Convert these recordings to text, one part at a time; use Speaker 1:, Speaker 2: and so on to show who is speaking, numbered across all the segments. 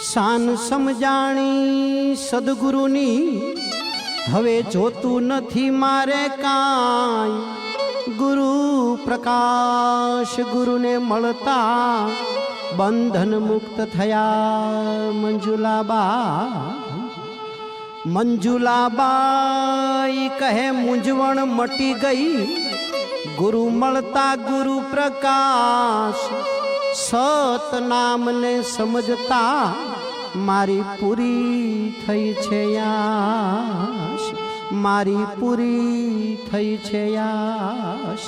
Speaker 1: શાન સમજાણી સદગુરુની હવે જોતું નથી મારે કાંઈ. ગુરુ પ્રકાશ ગુરુને મળતા બંધન મુક્ત થયા મંજુલાબા. મંજુલાબાઈ કહે મૂંઝવણ મટી ગઈ ગુરુ મળતા ગુરુ પ્રકાશ. સત નામને સમજતા મારી પૂરી થઈ છે યાશ. મારી પૂરી થઈ છે યાશ.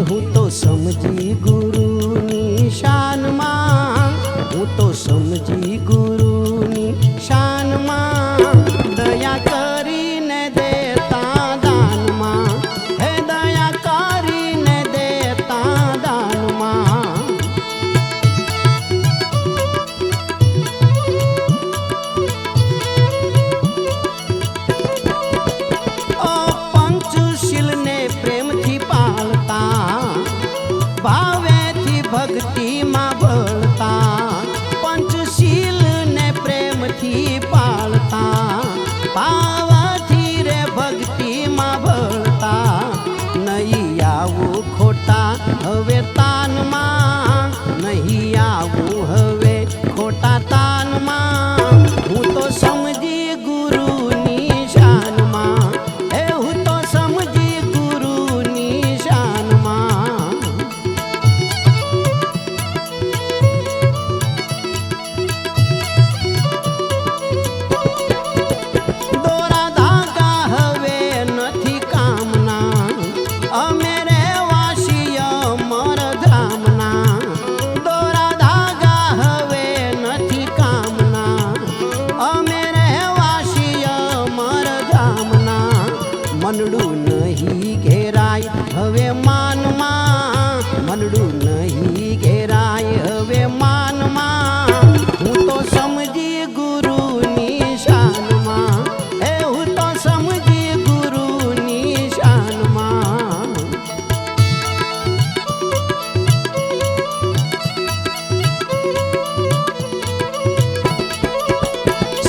Speaker 1: હું તો સમજી ગુરુની શાનમાં. હું તો સમજી ગુરુની શાનમાં. દયા કરીને દેતા દાનમાં. હે દયા કરીને દેતા દાનમાં. ઓ પંચશીલને પ્રેમથી પાળતા ભાવેથી ભક્તિમાં ભળતા. પંચશીલને પ્રેમથી પાળતા ભાવથી રે ભક્તિમાં ભળતા. નહીં આવું ખોટા હવે તાનમાં. નહીં આવું હવે ખોટા તાનમાં. હું તો સમજી ગુરુની શાનમાં. એ હું તો સમજી ગુરુની શાનમાં. દોરા ધાગા હવે નથી કામના. અમે રહેવાસી અમરધામના. દોરા ધાગા હવે નથી કામના. અમે રહેવાસી અમરધામના. મનડું નહીં ઘેરાય હવે માનમાં. મનડું નહીં ઘેરાય હવે માનમાં. હું તો સમજી ગુરુની શાનમાં. એ હું તો સમજી ગુરુની શાનમાં.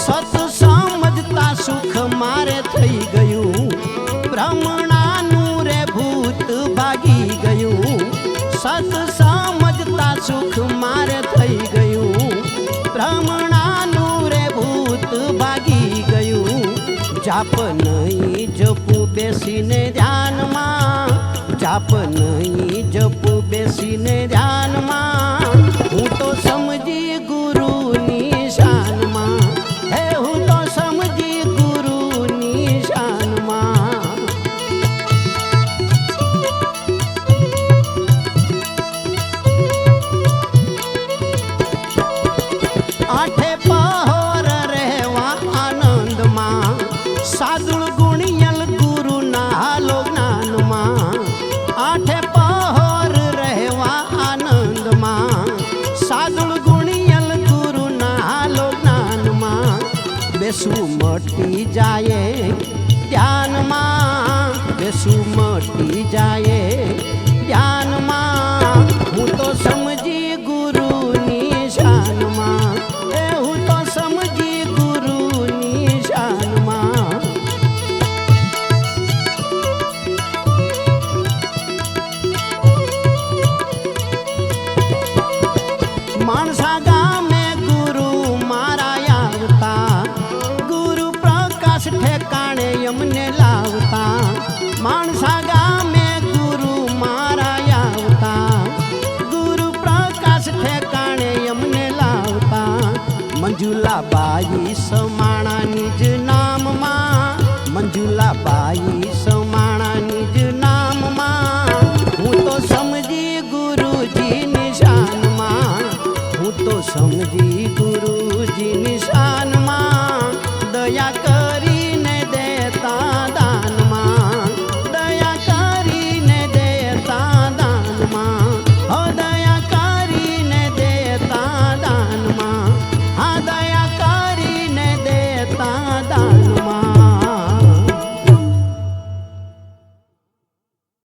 Speaker 1: સત સમજતા સુખ મારે થઈ ગયું. ભ્રમણાનું રે ભૂત ભાગી ગયું. સત સમજતા સુખ મારે થઈ ગયું. ભ્રમણાનું રે ભૂત ભાગી ગયું. જાપ નહીં જપું બેસીને ધ્યાનમાં. જાપ નહીં જપું બેસીને ધ્યાનમાં. હું તો સમજી ગુરુની શાનમાં. હે હું તો સમજી ગુરુની શાનમાં. આઠે પહોર રહેવા આનંદમાં. સાદુળ ગુણિયલ ગુરુના હાલો જ્ઞાનમાં. આઠે પહોર રહેવા આનંદમાં. સાદુળ ગુણિયલ ગુરુના હાલો જ્ઞાનમાં. બેસવું મટી જાય ધ્યાનમાં. બેસવું મટી જાય ધ્યાનમાં. હું તો સમજી ગુરુની શાનમાં. એ હું તો સમજી ગુરુની શાનમાં. માણસા ગામે ગુરુ મારા આવતા. ગુરુ પ્રકાશ ઠેકાણે અમને લાવતા. માણસા ગામે ગુરુ મારા આવતા. ગુરુ પ્રકાશ ઠેકાણે અમને લાવતા. મંજુલાબાઈ